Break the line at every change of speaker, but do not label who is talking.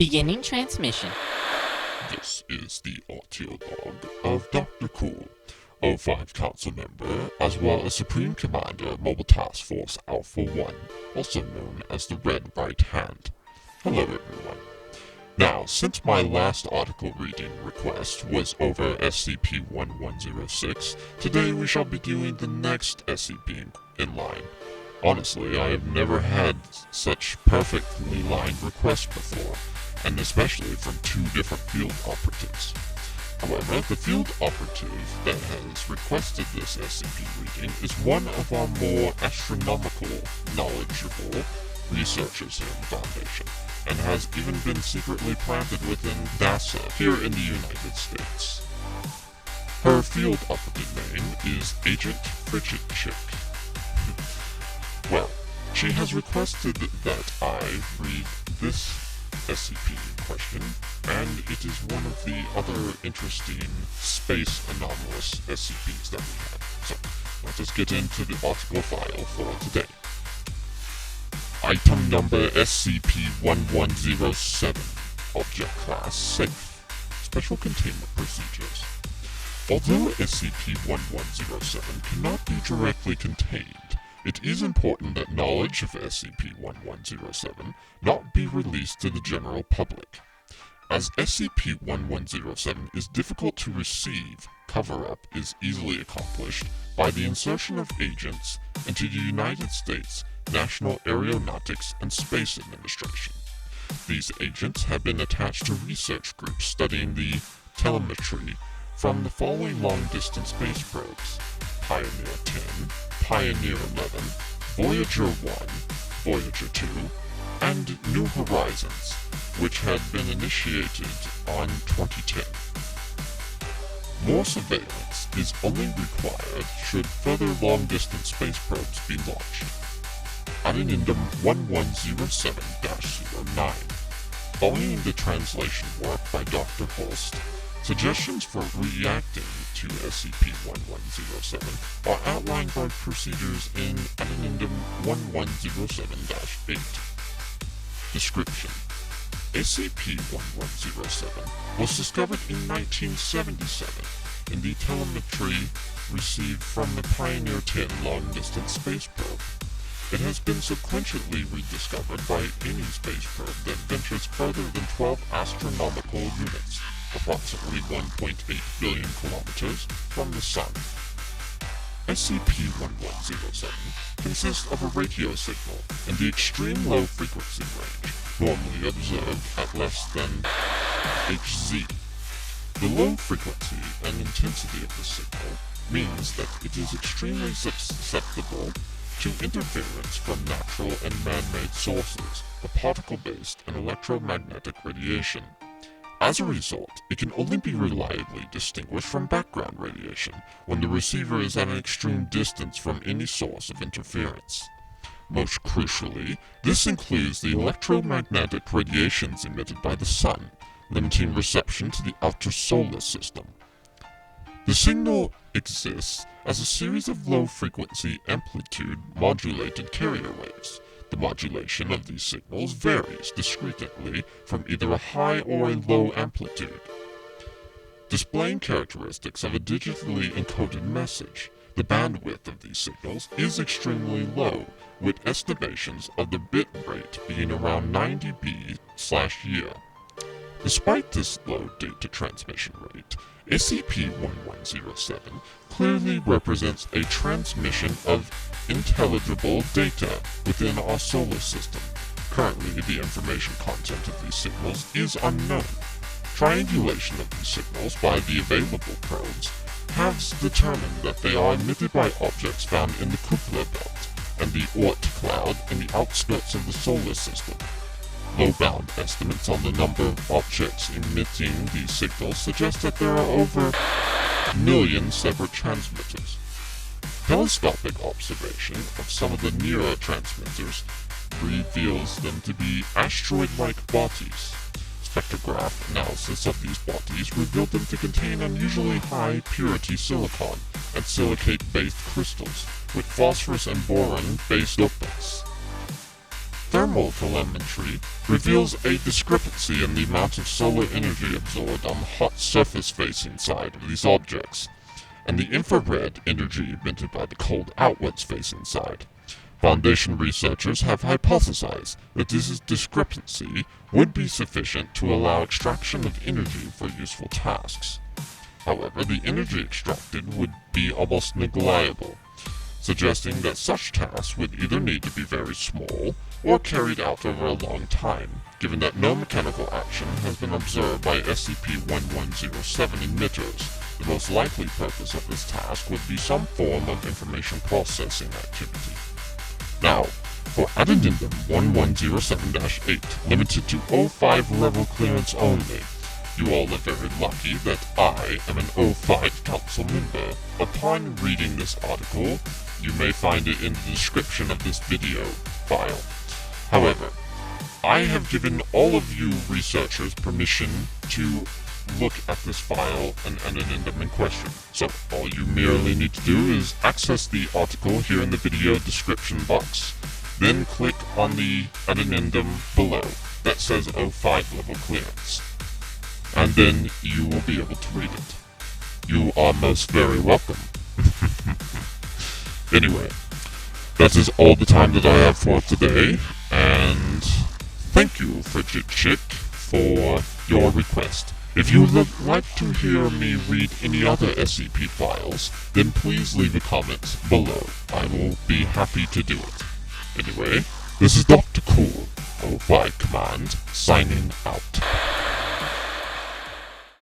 Beginning transmission.
This is the audio log of Dr. Cool, O5 Council member, as well as Supreme Commander Mobile Task Force Alpha 1, also known as the Red Right Hand. Hello everyone. Now, since my last article reading request was over SCP-1106, today we shall be doing the next SCP in line. Honestly, I have never had such perfectly lined requests before, and especially from two different field operatives. However, the field operative that has requested this SCP reading is one of our more astronomical, knowledgeable researchers here in the Foundation, and has even been secretly planted within NASA here in the United States. Her field operative name is Agent Frigid Chick. Well, she has requested that I read this SCP in question, and it is one of the other interesting space anomalous SCPs that we have. So, let us get into the article file for today. Item number SCP-1107, Object Class Safe, Special Containment Procedures. Although SCP-1107 cannot be directly contained, it is important that knowledge of SCP-1107 not be released to the general public. As SCP-1107 is difficult to receive, cover-up is easily accomplished by the insertion of agents into the United States National Aeronautics and Space Administration. These agents have been attached to research groups studying the telemetry from the following long-distance space probes: Pioneer 10, Pioneer 11, Voyager 1, Voyager 2, and New Horizons, which had been initiated on 2010. More surveillance is only required should further long-distance space probes be launched. Addendum 1107-09. Following the translation work by Dr. Holst, suggestions for reacting to SCP-1107 are outlined by procedures in Addendum 1107-8. Description: SCP-1107 was discovered in 1977 in the telemetry received from the Pioneer 10 long-distance space probe. It has been sequentially rediscovered by any space probe that ventures further than 12 astronomical units, approximately 1.8 billion kilometers, from the Sun. SCP-1107 consists of a radio signal in the extreme low frequency range, normally observed at less than Hz. The low frequency and intensity of the signal means that it is extremely susceptible to interference from natural and man-made sources of particle-based and electromagnetic radiation. As a result, it can only be reliably distinguished from background radiation when the receiver is at an extreme distance from any source of interference. Most crucially, this includes the electromagnetic radiations emitted by the Sun, limiting reception to the outer solar system. The signal exists as a series of low-frequency amplitude-modulated carrier waves. The modulation of these signals varies discretely from either a high or a low amplitude, displaying characteristics of a digitally encoded message. The bandwidth of these signals is extremely low, with estimations of the bit rate being around 90 b/year. Despite this low data transmission rate, SCP-1107 clearly represents a transmission of intelligible data within our solar system. Currently, the information content of these signals is unknown. Triangulation of these signals by the available probes has determined that they are emitted by objects found in the Kuiper Belt and the Oort cloud in the outskirts of the solar system. Low-bound estimates on the number of objects emitting these signals suggest that there are over a million separate transmitters. Telescopic observation of some of the nearer transmitters reveals them to be asteroid-like bodies. Spectrograph analysis of these bodies revealed them to contain unusually high purity silicon and silicate-based crystals with phosphorus and boron-based dopants. thermal telemetry reveals a discrepancy in the amount of solar energy absorbed on the hot surface-facing side of these objects, and the infrared energy emitted by the cold outwards-facing side. Foundation researchers have hypothesized that this discrepancy would be sufficient to allow extraction of energy for useful tasks. However, the energy extracted would be almost negligible, suggesting that such tasks would either need to be very small or carried out over a long time, given that no mechanical action has been observed by SCP-1107 emitters. The most likely purpose of this task would be some form of information processing activity. Now, for Addendum 1107-8, limited to O5 level clearance only, you all are very lucky that I am an O5 council member. Upon reading this article, you may find it in the description of this video file. However, I have given all of you researchers permission to look at this file and addendum in question. So, all you merely need to do is access the article here in the video description box, then click on the addendum below that says O5 level clearance, and then you will be able to read it. You are most very welcome. Anyway, that is all the time that I have for today, and thank you, Frigid Chick, for your request. If you would like to hear me read any other SCP files, then please leave a comment below. I will be happy to do it. Anyway, this is Dr. Cool, O5 Command, signing out.